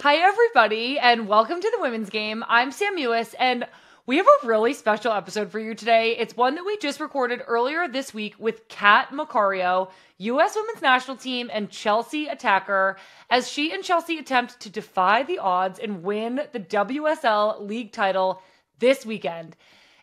Hi, everybody, and welcome to the women's game. I'm Sam Mewis, and we have a really special episode for you today. It's one that we just recorded earlier this week with Cat Macario, U.S. Women's National Team and Chelsea attacker, as she and Chelsea attempt to defy the odds and win the WSL League title this weekend.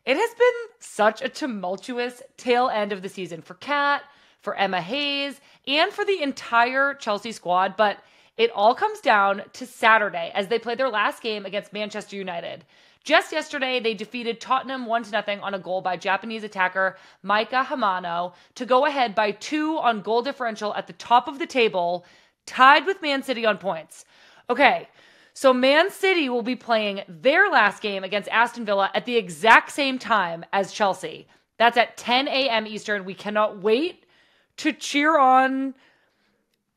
It has been such a tumultuous tail end of the season for Cat, for Emma Hayes, and for the entire Chelsea squad, but it all comes down to Saturday as they play their last game against Manchester United. Just yesterday, they defeated Tottenham 1-0 on a goal by Japanese attacker Maika Hamano to go ahead by 2 on goal differential at the top of the table, tied with Man City on points. Okay, so Man City will be playing their last game against Aston Villa at the exact same time as Chelsea. That's at 10 a.m. Eastern. We cannot wait to cheer on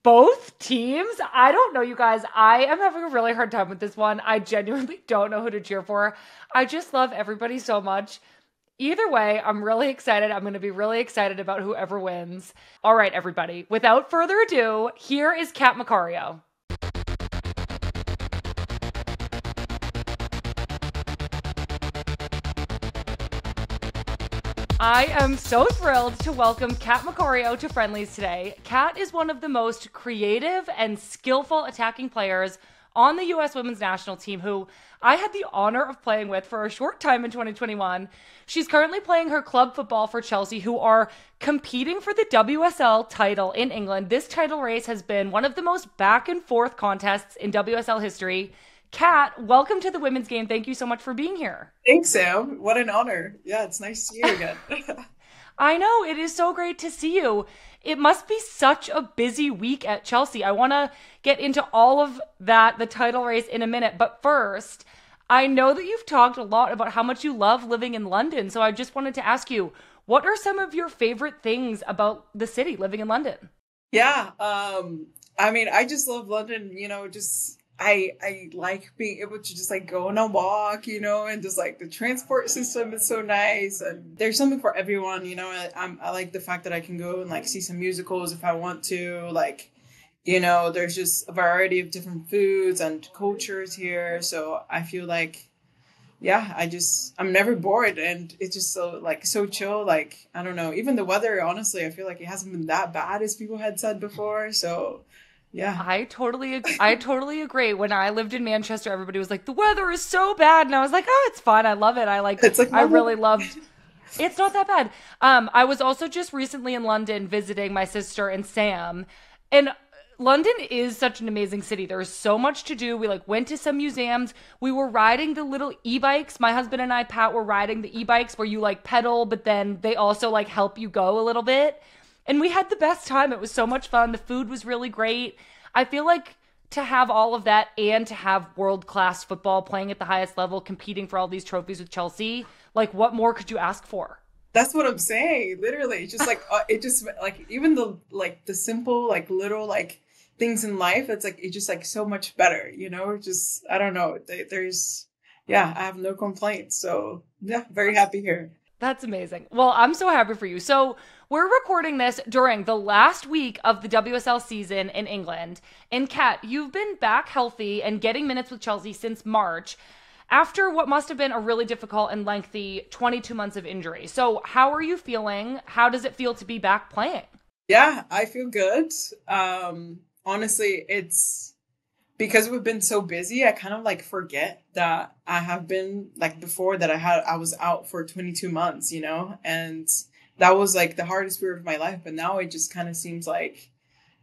both teams. I don't know, you guys. I am having a really hard time with this one. I genuinely don't know who to cheer for. I just love everybody so much. Either way, I'm really excited. I'm going to be really excited about whoever wins. All right, everybody. Without further ado, here is Cat Macario. I am so thrilled to welcome Cat Macario to Friendlies today. Cat is one of the most creative and skillful attacking players on the U.S. Women's National Team who I had the honor of playing with for a short time in 2021. She's currently playing her club football for Chelsea, who are competing for the WSL title in England. This title race has been one of the most back and forth contests in WSL history. Kat, welcome to the women's game. Thank you so much for being here. Thanks, Sam. What an honor. Yeah, it's nice to see you again. I know. It is so great to see you. It must be such a busy week at Chelsea. I want to get into all of that, the title race, in a minute. But first, I know that you've talked a lot about how much you love living in London. So I just wanted to ask you, what are some of your favorite things about the city, living in London? Yeah, I just love London, just I like being able to just like go on a walk, and just like the transport system is so nice, and there's something for everyone, I like the fact that I can go and like see some musicals if I want to, like, there's just a variety of different foods and cultures here, so I feel like, yeah, I'm never bored, and it's just so chill. Like, I don't know, even the weather, honestly, I feel like it hasn't been that bad as people had said before, so yeah. I totally agree. When I lived in Manchester, everybody was like, the weather is so bad. And I was like, oh, it's fine. I love it. It's like, I really loved, it's not that bad. I was also just recently in London visiting my sister and Sam, and London is such an amazing city. There's so much to do. We like went to some museums. We were riding the little e-bikes. My husband and I, Pat, were riding the e-bikes where you like pedal, but then they also like help you go a little bit. And we had the best time. It was so much fun. The food was really great. I feel like to have all of that and to have world-class football playing at the highest level, competing for all these trophies with Chelsea, like what more could you ask for? That's what I'm saying. Literally, it's just like it just like even the simple like little like things in life. It's like it's just like so much better. Just I don't know. There's yeah, I have no complaints. So yeah, very happy here. That's amazing. Well, I'm so happy for you. So we're recording this during the last week of the WSL season in England. And Kat, you've been back healthy and getting minutes with Chelsea since March after what must have been a really difficult and lengthy 22 months of injury. So how are you feeling? How does it feel to be back playing? Yeah, I feel good. Honestly, it's because we've been so busy, I kind of like forget that I have been like before that I was out for 22 months, and that was like the hardest period of my life. But now it just kind of seems like,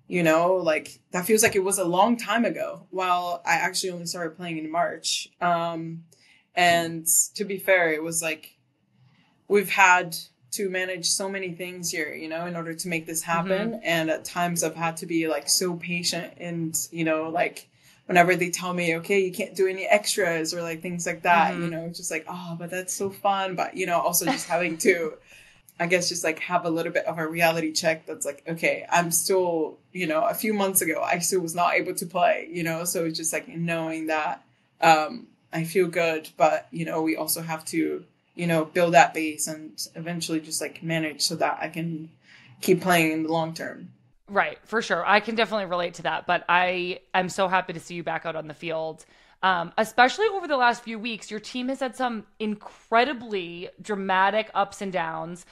like that feels like it was a long time ago, while I actually only started playing in March. And to be fair, it was like we've had to manage so many things here, in order to make this happen. And at times I've had to be like so patient and, like whenever they tell me, okay, you can't do any extras or like things like that, it's just like, oh, but that's so fun. But, also just having to, I guess, just like have a little bit of a reality check that's like, okay, I'm still, a few months ago, I still was not able to play, so it's just like knowing that I feel good, but, we also have to, build that base and eventually just like manage so that I can keep playing in the long term. Right, for sure. I can definitely relate to that, but I'm so happy to see you back out on the field. Especially over the last few weeks, your team has had some incredibly dramatic ups and downs,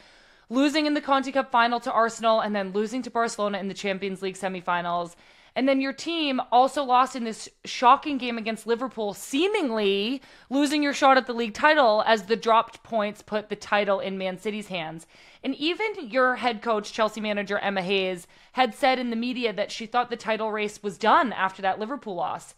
losing in the Conti Cup final to Arsenal and then losing to Barcelona in the Champions League semifinals. And then your team also lost in this shocking game against Liverpool, seemingly losing your shot at the league title as the dropped points put the title in Man City's hands. And even your head coach, Chelsea manager Emma Hayes, had said in the media that she thought the title race was done after that Liverpool loss.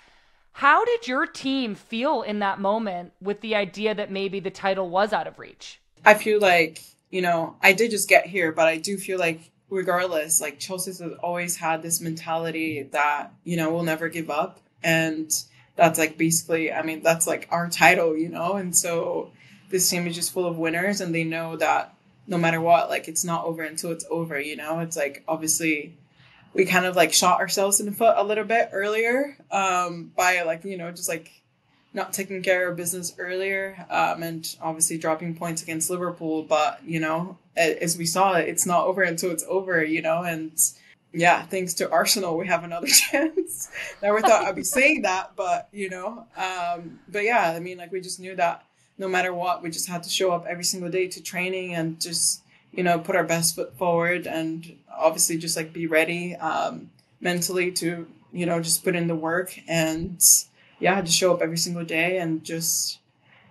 How did your team feel in that moment with the idea that maybe the title was out of reach? I feel like, I did just get here, but I do feel like regardless, like Chelsea's has always had this mentality that, we'll never give up. And that's like basically, that's like our title, and so this team is just full of winners and they know that no matter what, like it's not over until it's over, it's like obviously we kind of like shot ourselves in the foot a little bit earlier by like, just like not taking care of business earlier and obviously dropping points against Liverpool. But, as we saw, it's not over until it's over, and yeah, thanks to Arsenal, we have another chance. Never thought I'd be saying that, but, but yeah, like we just knew that no matter what, we just had to show up every single day to training and just, put our best foot forward and obviously just like be ready mentally to, just put in the work and yeah, just show up every single day and just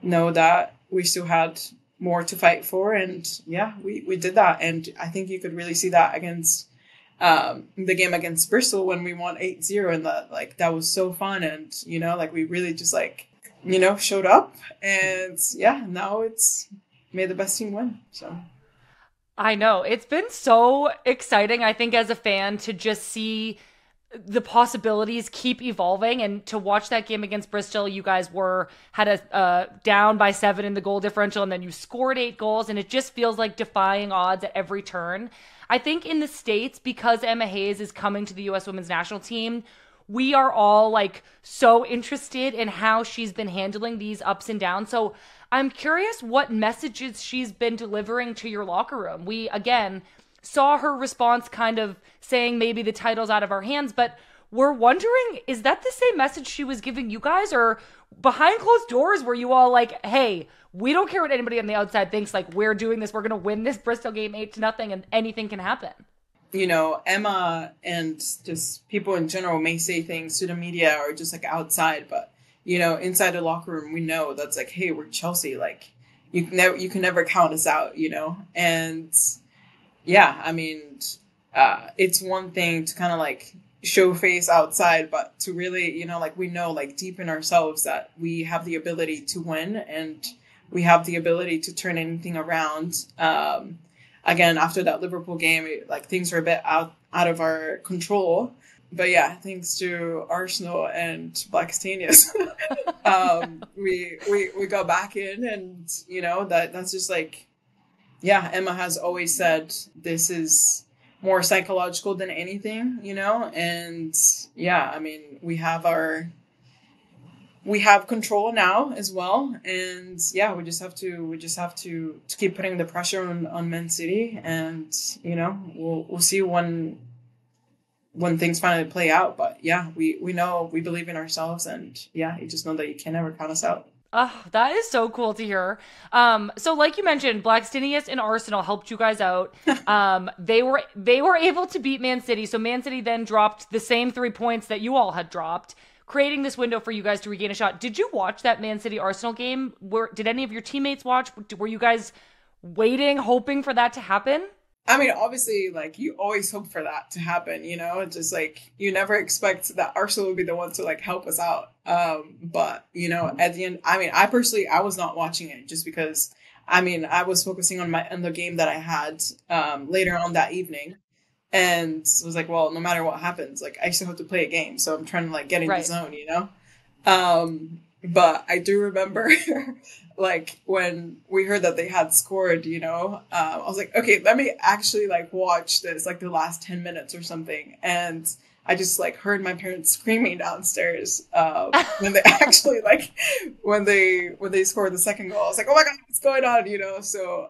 know that we still had more to fight for. And yeah, we did that. And I think you could really see that against the game against Bristol when we won 8-0 and that was so fun. And, like we really just like, showed up and yeah, now it's made the best team win. So I know. It's been so exciting, I think, as a fan to just see the possibilities keep evolving and to watch that game against Bristol. You guys had a down by 7 in the goal differential and then you scored 8 goals and it just feels like defying odds at every turn. I think in the States, because Emma Hayes is coming to the U.S. women's national team, we are all like so interested in how she's been handling these ups and downs. So I'm curious what messages she's been delivering to your locker room. We, again, saw her response kind of saying maybe the title's out of our hands, but we're wondering, is that the same message she was giving you guys? Or behind closed doors were you all like, hey, we don't care what anybody on the outside thinks, like we're doing this, we're going to win this Bristol game 8-0 and anything can happen? Emma and just people in general may say things to the media or just like outside, but inside the locker room, we know that's like, hey, we're Chelsea. Like you can never count us out, and yeah, it's one thing to kind of like show face outside, but to really, like we know like deep in ourselves that we have the ability to win and we have the ability to turn anything around. Again, after that Liverpool game, things were a bit out of our control. But yeah, thanks to Arsenal and Blackstenius, we got back in, and that's just like, yeah. Emma has always said this is more psychological than anything, and yeah, we have control now as well, and yeah, we just have to keep putting the pressure on Man City, and we'll see when things finally play out. But yeah, we know, we believe in ourselves, and yeah, you just know that you can never count us out. Oh, that is so cool to hear. So like you mentioned, Blackstenius and Arsenal helped you guys out. They were able to beat Man City. So Man City then dropped the same 3 points that you all had dropped, creating this window for you guys to regain a shot. Did you watch that Man City Arsenal game? Did any of your teammates watch? Were you guys waiting, hoping for that to happen? Obviously, like, you always hope for that to happen, It's just like, you never expect that Arsenal would be the one to like help us out. But, at the end, I personally, I was not watching it just because, I was focusing on the game that I had later on that evening. And was like, well, no matter what happens, like, I still have to play a game. So I'm trying to like get in the zone, But I do remember like when we heard that they had scored, I was like, okay, let me actually like watch this, like the last 10 minutes or something. And I just like heard my parents screaming downstairs when they actually like when they scored the second goal. I was like, oh my God, what's going on? So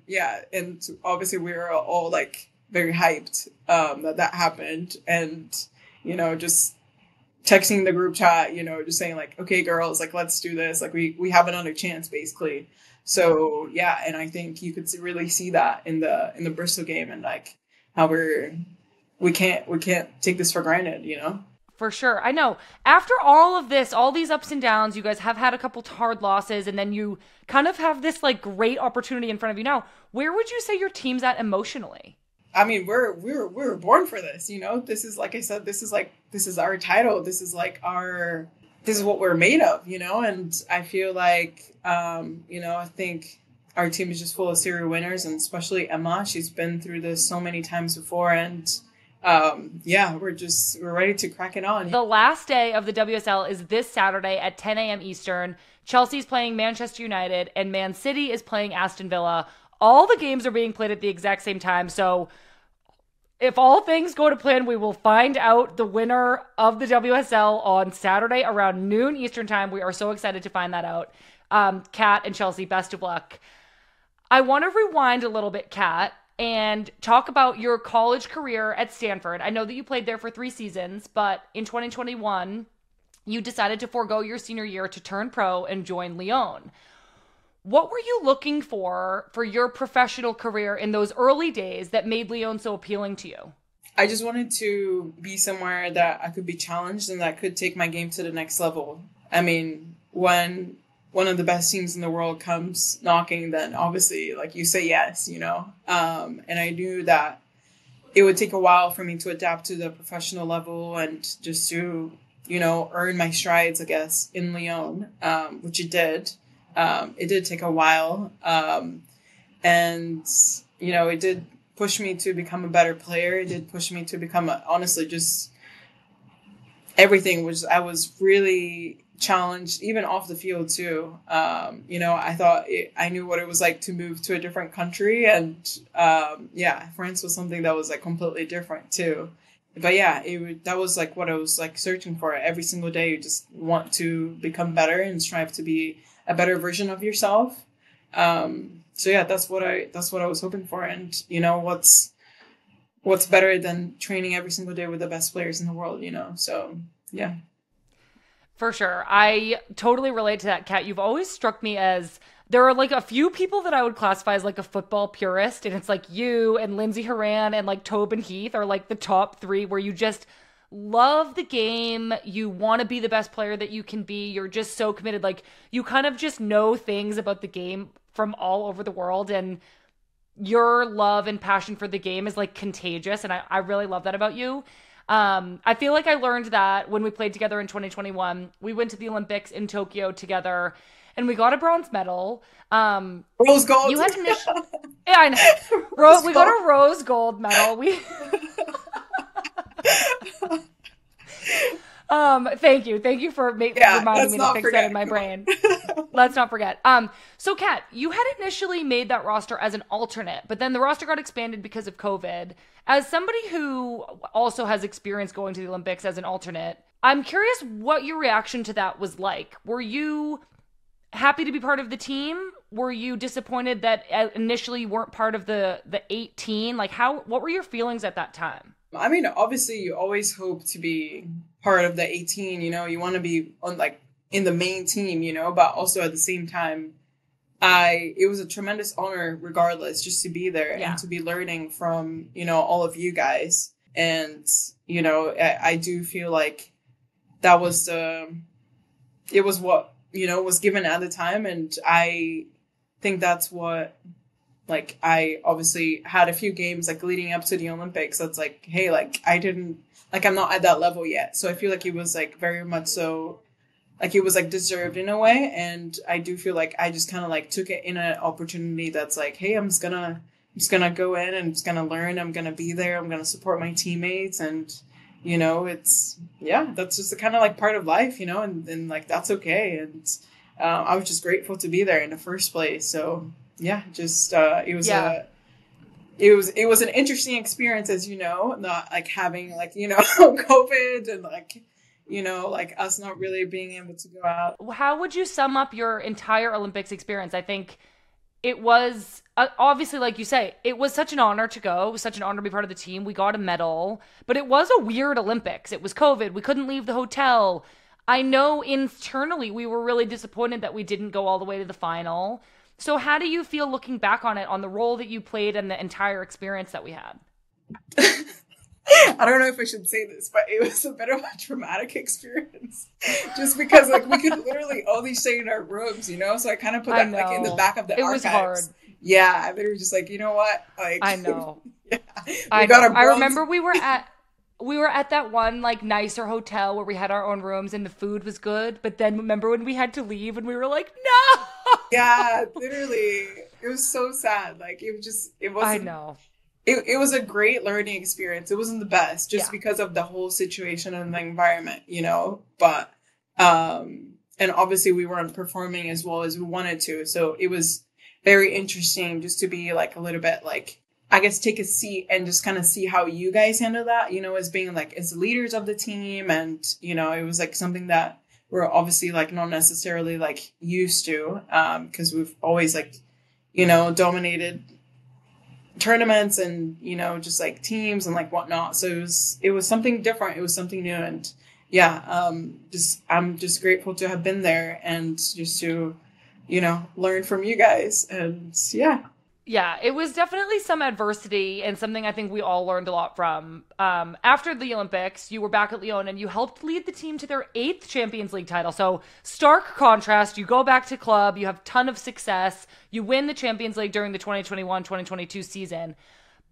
yeah, and obviously we were all like very hyped that happened. And, just texting the group chat, just saying like, okay, girls, like, let's do this. Like we have another chance basically. So yeah. And I think you could really see that in the Bristol game, and like how we can't take this for granted, For sure. I know. After all of this, all these ups and downs, you guys have had a couple hard losses, and then you kind of have this like great opportunity in front of you now. Where would you say your team's at emotionally? I mean, we were born for this, This is, like I said, this is our title. This is what we're made of, And I feel like, I think our team is just full of serial winners, and especially Emma. She's been through this so many times before, and we're ready to crack it on. The last day of the WSL is this Saturday at 10 a.m. Eastern. Chelsea's playing Manchester United, and Man City is playing Aston Villa. All the games are being played at the exact same time. So if all things go to plan, we will find out the winner of the WSL on Saturday around noon Eastern time. We are so excited to find that out. Kat and Chelsea, best of luck. I want to rewind a little bit, Kat, and talk about your college career at Stanford. I know that you played there for 3 seasons, but in 2021, you decided to forego your senior year to turn pro and join Lyon. What were you looking for your professional career in those early days that made Lyon so appealing to you? I just wanted to be somewhere that I could be challenged and that could take my game to the next level. I mean, when one of the best teams in the world comes knocking, then obviously, like, you say yes, And I knew that it would take a while for me to adapt to the professional level and just to, earn my strides, I guess, in Lyon, which it did. It did take a while. And, it did push me to become a better player. It did push me to become, honestly, just everything I was really challenged, even off the field too. I thought I knew what it was like to move to a different country. And, France was something that was like completely different too. But yeah, that was like what I was like searching for every single day. You just want to become better and strive to be a better version of yourself. So yeah, that's what I was hoping for. And what's better than training every single day with the best players in the world, So yeah. For sure. I totally relate to that, Kat. You've always struck me as, there are like a few people that I would classify as like a football purist, and it's like you and Lindsay Horan and like Tobin Heath are like the top 3 where you just love the game. You want to be the best player that you can be. You're just so committed. Like, you kind of just know things about the game from all over the world, and your love and passion for the game is like contagious. And I really love that about you. I feel like I learned that when we played together in 2021. We went to the Olympics in Tokyo together, and we got a bronze medal. Rose gold. You had yeah, I know. We got a rose gold medal. Thank you for reminding me to fix that in my brain. Let's not forget. So Kat, you had initially made that roster as an alternate, but then the roster got expanded because of COVID. As somebody who also has experience going to the Olympics as an alternate, I'm curious what your reaction to that was like. Were you happy to be part of the team? Were you disappointed that initially you weren't part of the 18? Like, what were your feelings at that time? I mean, obviously you always hope to be part of the 18, you want to be on like in the main team, but also at the same time, it was a tremendous honor regardless, just to be there and to be learning from, all of you guys. And, I do feel like that was, it was what, was given at the time. And I think that's what, like, I obviously had a few games like leading up to the Olympics. That's like, hey, like I'm not at that level yet. So I feel like it was like very much so, like it was like deserved in a way. And I do feel like I just kind of like took it in an opportunity that's like, hey, I'm just gonna go in and I'm just gonna learn. I'm gonna be there. I'm gonna support my teammates. And, that's just the kind of like part of life, and like, that's okay. And I was just grateful to be there in the first place. So yeah, just it was an interesting experience, as not like having like, COVID and like, like us not really being able to go out. How would you sum up your entire Olympics experience? I think it was obviously, like you say, it was such an honor to go. It was such an honor to be part of the team. We got a medal, but it was a weird Olympics. It was COVID. We couldn't leave the hotel. I know internally we were really disappointed that we didn't go all the way to the final. So how do you feel looking back on it, on the role that you played and the entire experience that we had? I don't know if I should say this, but it was a bit of a traumatic experience. Just because like we could literally only stay in our rooms, you know? So I kind of put that like in the back of the archives. It was hard. Yeah, they were just like, you know what? Like I know. Yeah. I remember we were at that one like nicer hotel where we had our own rooms and the food was good, but then remember when we had to leave and we were like, no. Yeah, literally. It was so sad. Like it wasn't. I know. It was a great learning experience. It wasn't the best just because of the whole situation and the environment, you know, but, and obviously we weren't performing as well as we wanted to. So it was very interesting just to be like a little bit like, I guess, take a seat and just kind of see how you guys handle that, you know, as being like, as leaders of the team. And, you know, it was like something that we're obviously like not necessarily like used to, because we've always like, you know, dominated tournaments and, you know, just like teams and like whatnot. So it was something different. It was something new. And yeah, I'm just grateful to have been there and just to, you know, learn from you guys. And yeah. Yeah, it was definitely some adversity and something I think we all learned a lot from. After the Olympics, you were back at Lyon and you helped lead the team to their 8th Champions League title. So stark contrast, you go back to club, you have a ton of success, you win the Champions League during the 2021-2022 season.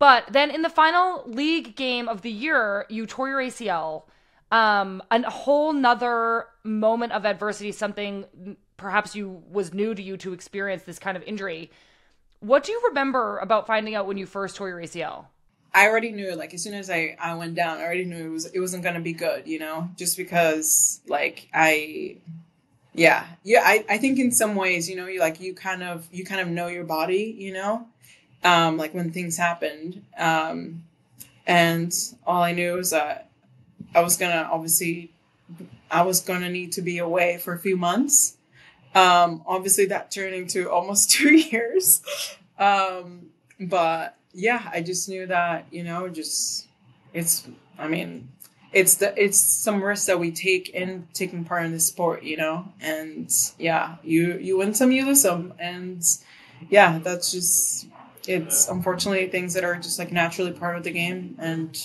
But then in the final league game of the year, you tore your ACL. A whole nother moment of adversity, something perhaps was new to you to experience this kind of injury. What do you remember about finding out when you first tore your ACL? I already knew, like, as soon as I went down, I already knew it wasn't going to be good, you know, just because, like, I think in some ways, you know, you kind of know your body, you know, like when things happened. And all I knew was that I was going to need to be away for a few months. Obviously that turned into almost 2 years. But yeah, I just knew that, you know, it's some risks that we take in taking part in this sport, you know, and yeah, you win some, you lose some. And yeah, it's unfortunately things that are just like naturally part of the game. And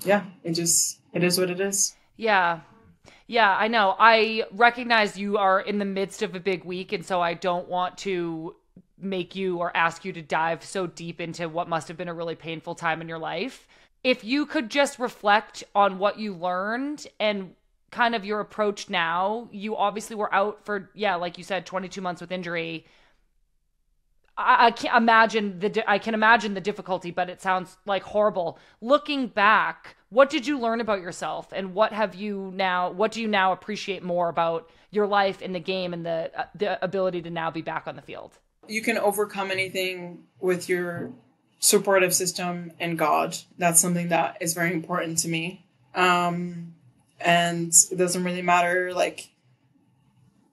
yeah, it is what it is. Yeah. Yeah, I know. I recognize you are in the midst of a big week, and so I don't want to make you or ask you to dive so deep into what must have been a really painful time in your life. If you could just reflect on what you learned and kind of your approach now, you obviously were out for, like you said, 22 months with injury. I can imagine the difficulty, but it sounds like horrible. Looking back, what did you learn about yourself, and what do you now appreciate more about your life in the game and the ability to now be back on the field? You can overcome anything with your supportive system and God. That's something that is very important to me. And it doesn't really matter like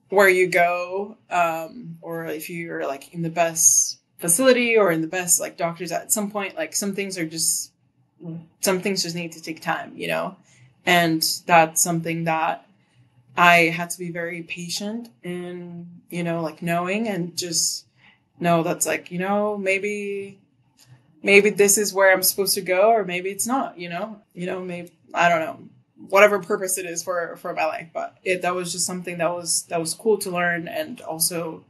where you go, or if you're like in the best facility or in the best like doctors. At some point, like some things just need to take time, you know, and that's something that I had to be very patient in, you know, like knowing and just know that's like, you know, maybe this is where I'm supposed to go, or maybe it's not, you know, maybe, I don't know, whatever purpose it is for my life. But that was just something that was cool to learn. And also,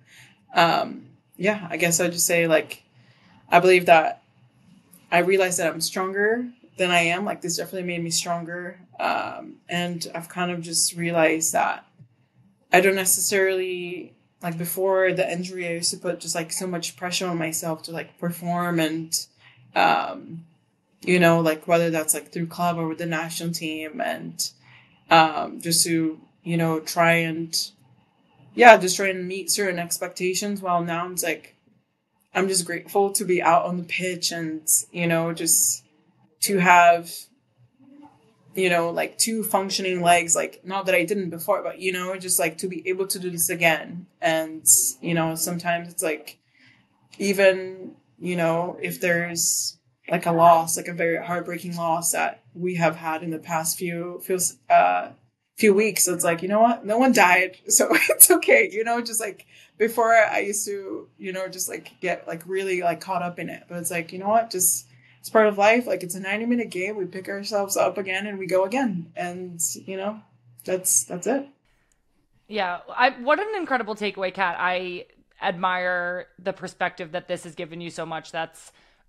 I guess I'd just say like, I believe that I realized that I'm stronger than I am. Like this definitely made me stronger. And I've kind of just realized that I don't necessarily, like before the injury, I used to put just like so much pressure on myself to like perform and, you know, like whether that's like through club or with the national team and, just to, you know, try and meet certain expectations. While now it's like, I'm just grateful to be out on the pitch and, you know, just to have, you know, like 2 functioning legs, like not that I didn't before, but, you know, just like to be able to do this again. And, you know, sometimes it's like, even, if there's like a loss, like a very heartbreaking loss that we have had in the past few weeks, it's like, you know what? No one died, so it's okay. Just like before I used to, just like get like really like caught up in it. But it's like, you know what? Just it's part of life. Like it's a 90-minute game. We pick ourselves up again and we go again. And, that's it. Yeah, what an incredible takeaway, Kat. I admire the perspective that this has given you so much.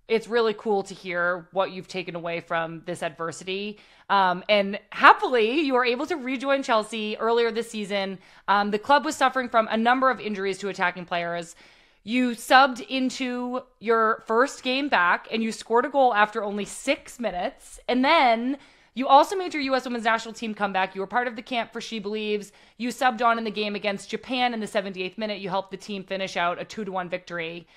It's really cool to hear what you've taken away from this adversity. And happily, you were able to rejoin Chelsea earlier this season. The club was suffering from a number of injuries to attacking players. You subbed into your first game back and you scored a goal after only 6 minutes. And then you also made your U.S. Women's National Team comeback. You were part of the camp for She Believes. You subbed on in the game against Japan in the 78th minute. You helped the team finish out a 2-1 victory.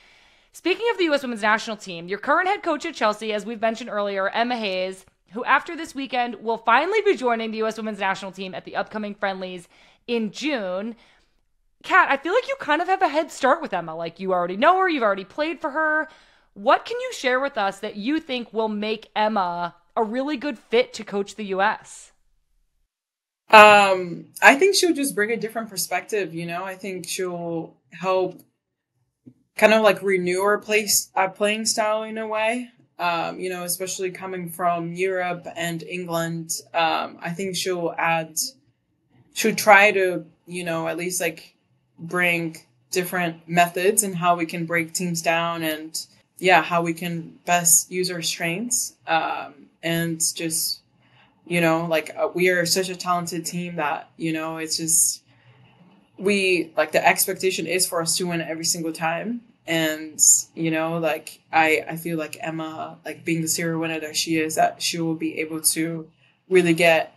Speaking of the U.S. Women's National Team, your current head coach at Chelsea, as we've mentioned earlier, Emma Hayes, who after this weekend will finally be joining the U.S. Women's National Team at the upcoming Friendlies in June. Kat, I feel like you kind of have a head start with Emma. Like you already know her, you've already played for her. What can you share with us that you think will make Emma a really good fit to coach the U.S.? I think she'll just bring a different perspective. I think she'll help kind of like renew our playing style in a way. Especially coming from Europe and England. I think she'll try to, at least like bring different methods and how we can break teams down and how we can best use our strengths. And just, we are such a talented team that, it's just, the expectation is for us to win every single time. And, I feel like Emma, like being the serial winner that she is, that she will be able to really get,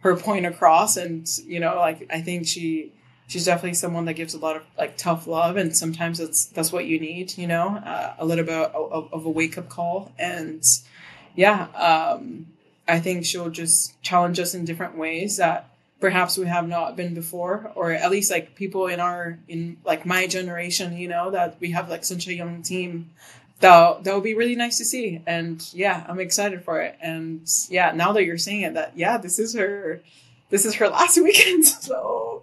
her point across. And, I think she's definitely someone that gives a lot of like tough love. And sometimes that's what you need, a little bit of a wake up call. And I think she'll just challenge us in different ways that perhaps we have not been before, or at least like people in like my generation, that we have like such a young team that would be really nice to see. And I'm excited for it. And now that you're saying it, that this is her last weekend. So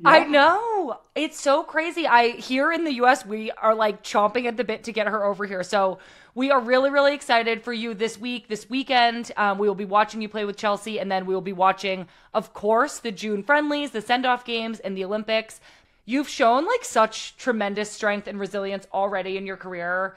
I know, it's so crazy. Here in the US, we are like chomping at the bit to get her over here. So we are really, really excited for you this weekend. We will be watching you play with Chelsea, and then we will be watching, of course, the June Friendlies, the send-off games, and the Olympics. You've shown like such tremendous strength and resilience already in your career,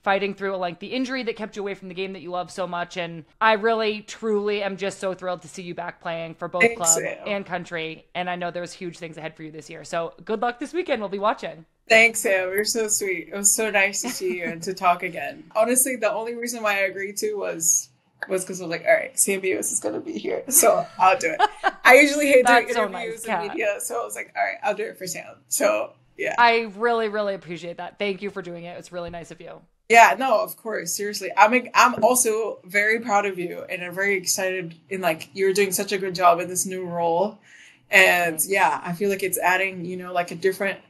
fighting through a lengthy injury that kept you away from the game that you love so much. And I really, truly am just so thrilled to see you back playing for both club and country. And I know there's huge things ahead for you this year. So good luck this weekend. We'll be watching. Thanks, Sam. You're so sweet. It was so nice to see you and to talk again. Honestly, the only reason why I agreed to was because I was like, all right, Sam Mewis is going to be here, so I'll do it. I usually hate doing interviews and media, so I was like, all right, I'll do it for Sam. So, yeah. I really, really appreciate that. Thank you for doing it. It's really nice of you. Yeah, no, of course. Seriously. I'm also very proud of you, and I'm very excited in like you're doing such a good job in this new role. And I feel like it's adding, like a different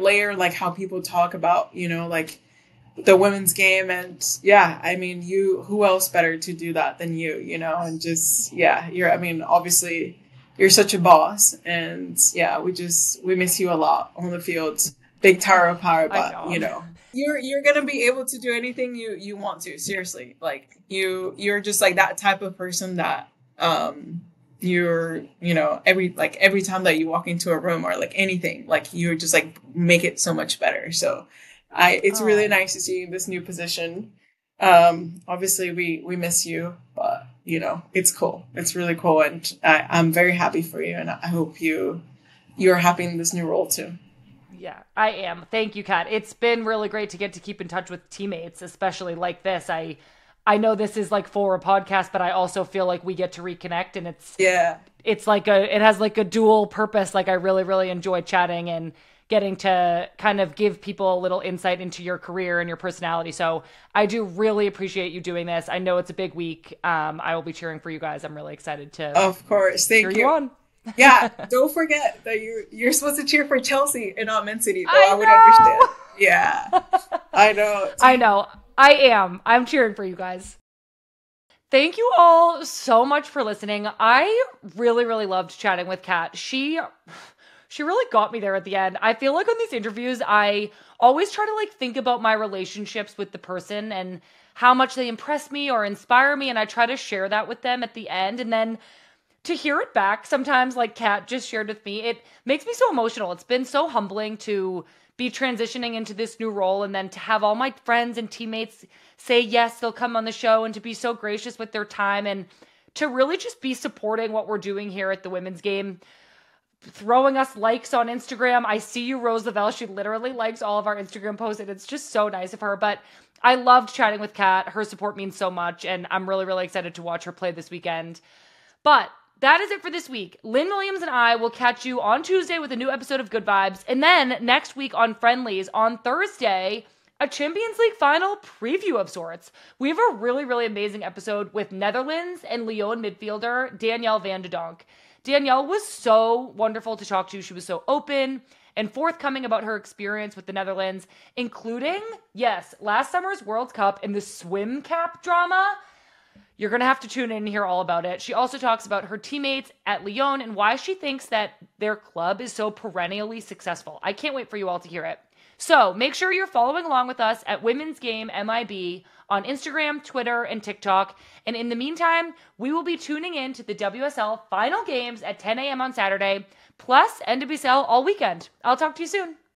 layer, like how people talk about, like the women's game. And who else better to do that than you, and just, obviously you're such a boss, and we miss you a lot on the field. Big tower of power, but you're gonna be able to do anything you want to. Seriously, like you're just like that type of person that you're every time that you walk into a room or like anything, like you just like make it so much better. So it's really nice to see you in this new position. Obviously we miss you, but it's cool. It's really cool, and I'm very happy for you, and I hope you're happy in this new role too. Yeah, I am. Thank you, Kat. It's been really great to get to keep in touch with teammates, especially like this. I know this is like for a podcast, but I also feel like we get to reconnect, and it's like it has like a dual purpose. Like I really, really enjoy chatting and getting to kind of give people a little insight into your career and your personality. So I do really appreciate you doing this. I know it's a big week. I will be cheering for you guys. I'm really excited to. Of course, thank you. On. Yeah, don't forget that you're supposed to cheer for Chelsea and not Man City. Though I would understand. Yeah, I know. I know. I am. I'm cheering for you guys. Thank you all so much for listening. I really, really loved chatting with Kat. She really got me there at the end. I feel like on these interviews, I always try to like think about my relationships with the person and how much they impress me or inspire me, and I try to share that with them at the end. And then to hear it back sometimes, like Kat just shared with me, it makes me so emotional. It's been so humbling to be transitioning into this new role, and then to have all my friends and teammates say yes, they'll come on the show, and to be so gracious with their time, and to really just be supporting what we're doing here at the women's game, throwing us likes on Instagram. I see you, Rose Lavelle. She literally likes all of our Instagram posts, and it's just so nice of her. But I loved chatting with Kat. Her support means so much, and I'm really, really excited to watch her play this weekend. But that is it for this week. Lynn Williams and I will catch you on Tuesday with a new episode of Good Vibes. And then next week on Friendlies, on Thursday, a Champions League final preview of sorts. We have a really, really amazing episode with Netherlands and Lyon midfielder Danielle van de Donk. Danielle was so wonderful to talk to. She was so open and forthcoming about her experience with the Netherlands, including, yes, last summer's World Cup and the swim cap drama. You're going to have to tune in and hear all about it. She also talks about her teammates at Lyon and why she thinks that their club is so perennially successful. I can't wait for you all to hear it. So make sure you're following along with us at Women's Game MIB on Instagram, Twitter, and TikTok. And in the meantime, we will be tuning in to the WSL final games at 10 a.m. on Saturday, plus NWSL all weekend. I'll talk to you soon.